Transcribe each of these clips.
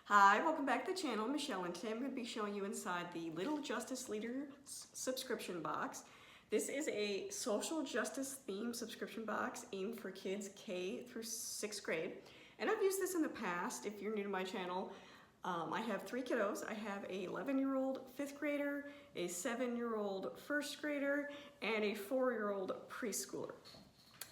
Hi, welcome back to the channel. Michelle, and today I'm going to be showing you inside the Little Justice Leaders subscription box. This is a social justice themed subscription box aimed for kids K through 6th grade. And I've used this in the past. If you're new to my channel, I have 3 kiddos. I have a 11-year-old 5th grader, a 7-year-old 1st grader, and a 4-year-old preschooler.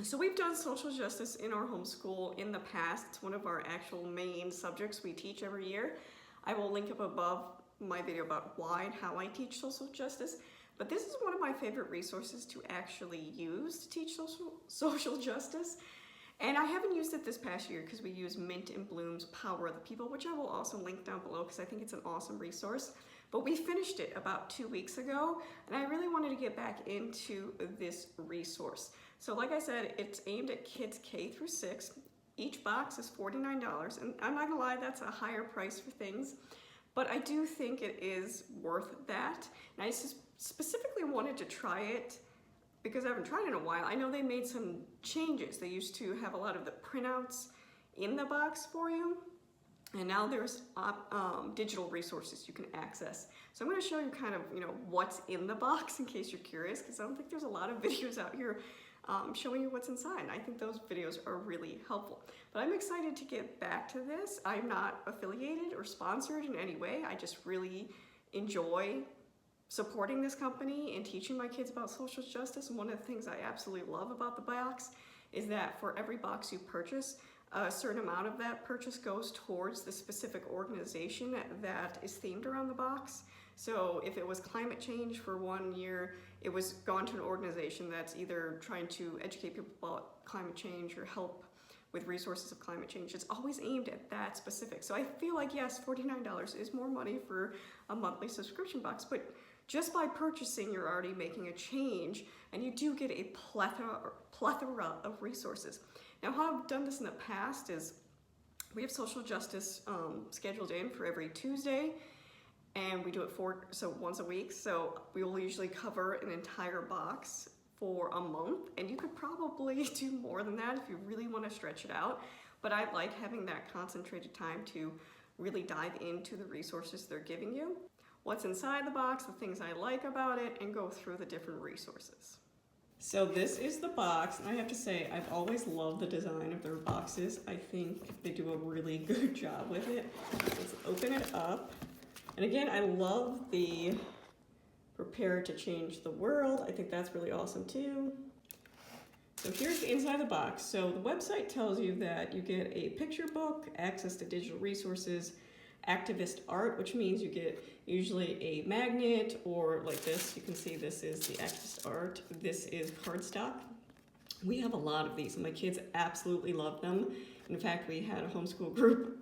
So we've done social justice in our homeschool in the past. It's one of our actual main subjects we teach every year. I will link up above my video about why and how I teach social justice. But this is one of my favorite resources to actually use to teach social justice. And I haven't used it this past year because we use Mint and Bloom's Power of the People, which I will also link down below because I think it's an awesome resource. But we finished it about 2 weeks ago, and I really wanted to get back into this resource. So like I said, it's aimed at kids K through 6. Each box is $49, and I'm not gonna lie, that's a higher price for things, but I do think it is worth that. And I specifically wanted to try it because I haven't tried it in a while. I know they made some changes. They used to have a lot of the printouts in the box for you, and now there's digital resources you can access. So I'm going to show you kind of, what's in the box in case you're curious, because I don't think there's a lot of videos out here showing you what's inside. And I think those videos are really helpful. But I'm excited to get back to this. I'm not affiliated or sponsored in any way. I just really enjoy supporting this company and teaching my kids about social justice. And one of the things I absolutely love about the box is that for every box you purchase, a certain amount of that purchase goes towards the specific organization that is themed around the box. So if it was climate change for 1 year, it was gone to an organization that's either trying to educate people about climate change or help with resources of climate change. It's always aimed at that specific. So I feel like, yes, $49 is more money for a monthly subscription box, but just by purchasing, you're already making a change, and you do get a plethora of resources. Now, how I've done this in the past is we have social justice scheduled in for every Tuesday, and we do it once a week. So we will usually cover an entire box for a month, and you could probably do more than that if you really want to stretch it out. But I like having that concentrated time to really dive into the resources they're giving you, what's inside the box, the things I like about it, and go through the different resources. So this is the box, and I have to say, I've always loved the design of their boxes. I think they do a really good job with it. Let's open it up. And again, I love the prepare to change the world. I think that's really awesome too. So here's the inside of the box. So the website tells you that you get a picture book, access to digital resources, activist art, which means you get usually a magnet, or like this, you can see this is the activist art. This is cardstock. We have a lot of these, and my kids absolutely love them. In fact, we had a homeschool group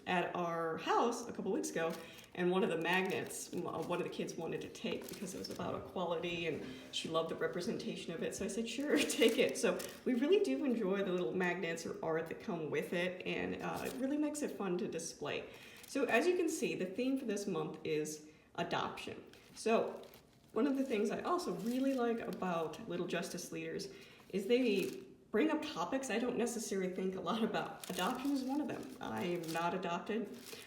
at our house a couple weeks ago, and one of the magnets, one of the kids wanted to take because it was about equality, and she loved the representation of it. So I said, sure, take it. So we really do enjoy the little magnets or art that come with it, and it really makes it fun to display. So as you can see, the theme for this month is adoption. So one of the things I also really like about Little Justice Leaders is they bring up topics I don't necessarily think a lot about. Adoption is one of them. I am not adopted.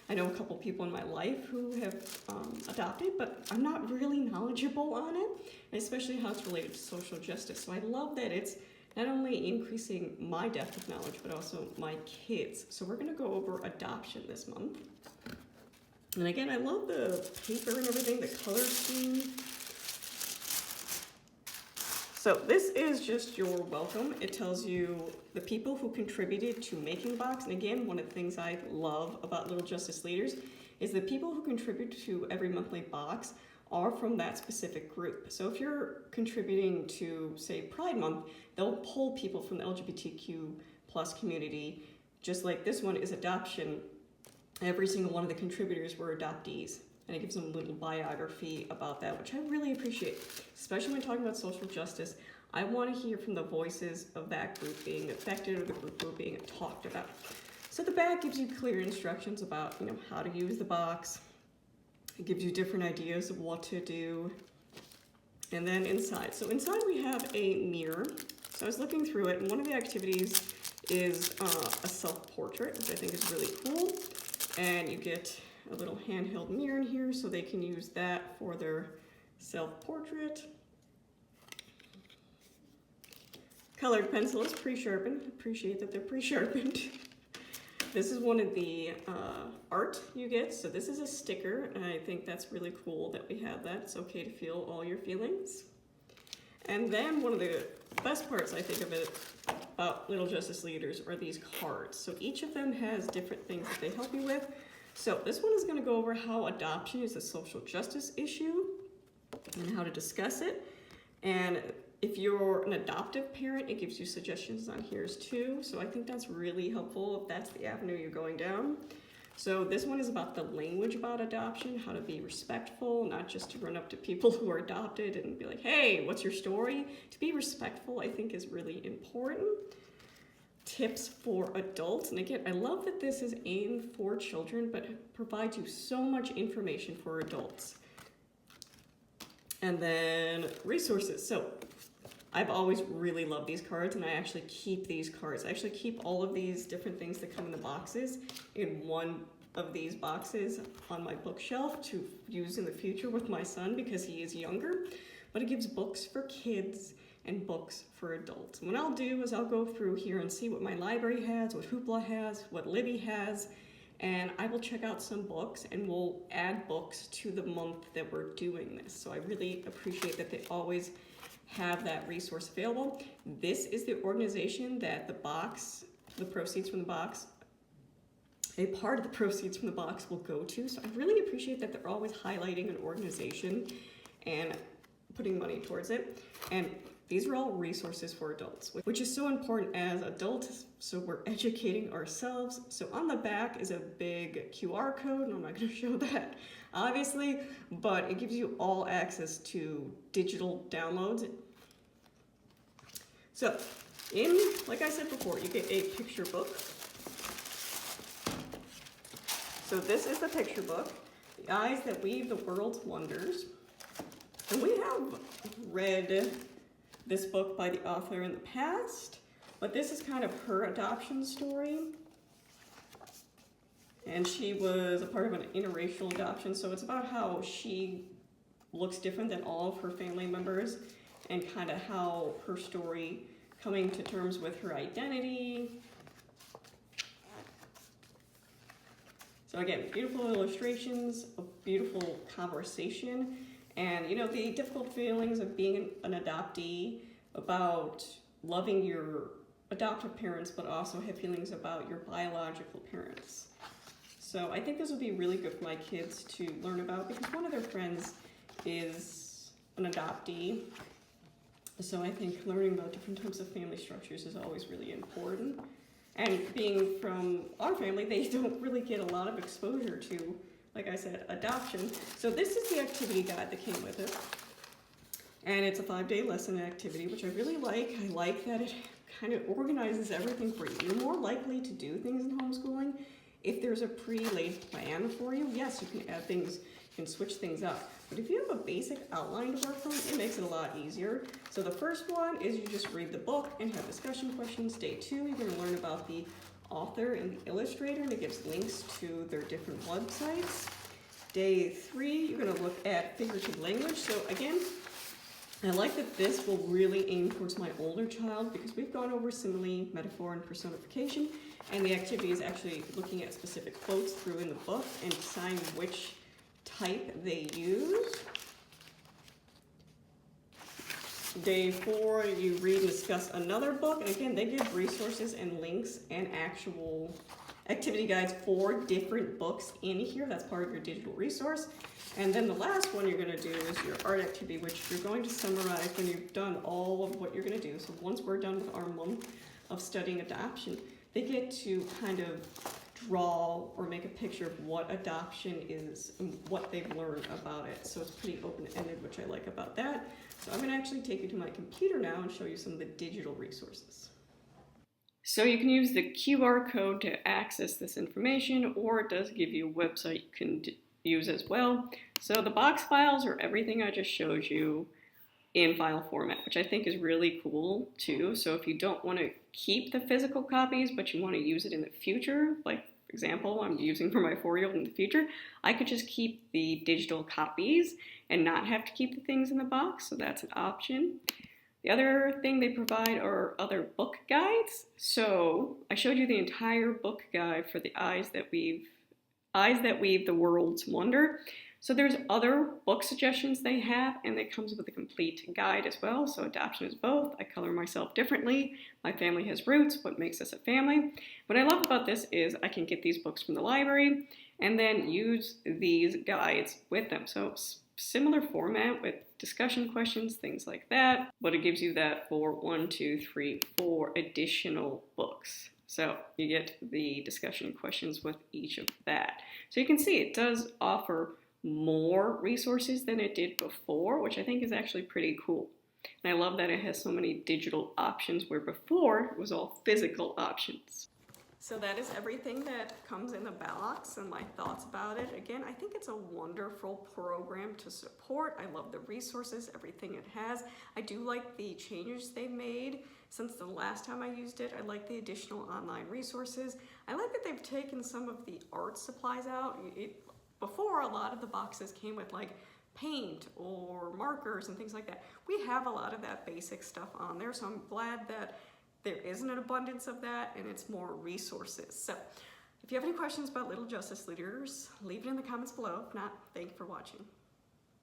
I know a couple people in my life who have adopted, but I'm not really knowledgeable on it, especially how it's related to social justice. So I love that it's not only increasing my depth of knowledge, but also my kids. So we're gonna go over adoption this month. And again, I love the paper and everything, the color scheme. So this is just your welcome. It tells you the people who contributed to making the box. And again, one of the things I love about Little Justice Leaders is the people who contribute to every monthly box are from that specific group. So if you're contributing to, say, Pride Month, they'll pull people from the LGBTQ plus community. Just like this one is adoption. Every single one of the contributors were adoptees, and it gives them a little biography about that, which I really appreciate, especially when talking about social justice. I want to hear from the voices of that group being affected or the group being talked about. So the back gives you clear instructions about how to use the box. It gives you different ideas of what to do. And then inside. So inside we have a mirror. So I was looking through it, and one of the activities is a self-portrait, which I think is really cool. And you get a little handheld mirror in here so they can use that for their self-portrait. Colored pencil is pre-sharpened. Appreciate that they're pre-sharpened. This is one of the art you get. So this is a sticker, and I think that's really cool that we have that. It's okay to feel all your feelings. And then one of the best parts, I think, of it about Little Justice Leaders are these cards. So each of them has different things that they help you with. So this one is going to go over how adoption is a social justice issue and how to discuss it. And if you're an adoptive parent, it gives you suggestions on here too. So I think that's really helpful if that's the avenue you're going down. So this one is about the language about adoption, how to be respectful, not just to run up to people who are adopted and be like, hey, what's your story? To be respectful, I think, is really important. Tips for adults. And again, I love that this is aimed for children, but it provides you so much information for adults. And then resources. So I've always really loved these cards, and I actually keep these cards. I actually keep all of these different things that come in the boxes in one of these boxes on my bookshelf to use in the future with my son because he is younger. But it gives books for kids and books for adults. And what I'll do is I'll go through here and see what my library has, what Hoopla has, what Libby has, and I will check out some books and we'll add books to the month that we're doing this. So I really appreciate that they always have that resource available. This is the organization that the box, the proceeds from the box, a part of the proceeds from the box will go to. So I really appreciate that they're always highlighting an organization and putting money towards it. And these are all resources for adults, which is so important as adults, so we're educating ourselves. So on the back is a big QR code, and I'm not gonna show that, obviously, but it gives you all access to digital downloads. So, like I said before, you get a picture book. So this is the picture book, The Eyes That Weave the World's Wonders. And we have read this book by the author in the past, but this is kind of her adoption story. And she was a part of an interracial adoption, so it's about how she looks different than all of her family members and kind of how her story coming to terms with her identity. So again, beautiful illustrations, a beautiful conversation. And you know, the difficult feelings of being an adoptee, about loving your adoptive parents, but also have feelings about your biological parents. So I think this would be really good for my kids to learn about because one of their friends is an adoptee. So I think learning about different types of family structures is always really important. And being from our family, they don't really get a lot of exposure to, like I said, adoption. So this is the activity guide that came with it. And it's a 5-day lesson activity, which I really like. I like that it kind of organizes everything for you. You're more likely to do things in homeschooling if there's a pre-laid plan for you. Yes, you can add things, you can switch things up. But if you have a basic outline to work from, it makes it a lot easier. So the first one is you just read the book and have discussion questions. Day 2, you're going to learn about the author and the illustrator, and it gives links to their different websites. Day 3, you're going to look at figurative language. So again, I like that this will really aim towards my older child because we've gone over simile, metaphor, and personification, and the activity is actually looking at specific quotes through in the book and deciding which type they use. Day 4, you read and discuss another book, and again, they give resources and links and actual activity guides for different books in here. That's part of your digital resource. And then the last one you're going to do is your art activity, which you're going to summarize when you've done all of what you're going to do. So once we're done with our month of studying adoption, they get to kind of draw or make a picture of what adoption is and what they've learned about it. So it's pretty open-ended, which I like about that. So I'm going to actually take you to my computer now and show you some of the digital resources. So you can use the QR code to access this information, or it does give you a website you can use as well. So the box files are everything I just showed you in file format, which I think is really cool too. So if you don't want to keep the physical copies, but you want to use it in the future, like example, I'm using for my 4-year-old in the future, I could just keep the digital copies and not have to keep the things in the box, so that's an option. The other thing they provide are other book guides. So I showed you the entire book guide for the Eyes That Weave the World's Wonder. So there's other book suggestions they have, and it comes with a complete guide as well. So adoption is both. I color myself differently. My family has roots. What makes us a family? What I love about this is I can get these books from the library and then use these guides with them. So similar format with discussion questions, things like that, but it gives you that for 1, 2, 3, 4 additional books. So you get the discussion questions with each of that. So you can see it does offer more resources than it did before, which I think is actually pretty cool. And I love that it has so many digital options where before it was all physical options. So that is everything that comes in the box and my thoughts about it. Again, I think it's a wonderful program to support. I love the resources, everything it has. I do like the changes they made since the last time I used it. I like the additional online resources. I like that they've taken some of the art supplies out. Before, a lot of the boxes came with like paint or markers and things like that. We have a lot of that basic stuff on there, so I'm glad that there isn't an abundance of that and it's more resources. So if you have any questions about Little Justice Leaders, leave it in the comments below. If not, thank you for watching.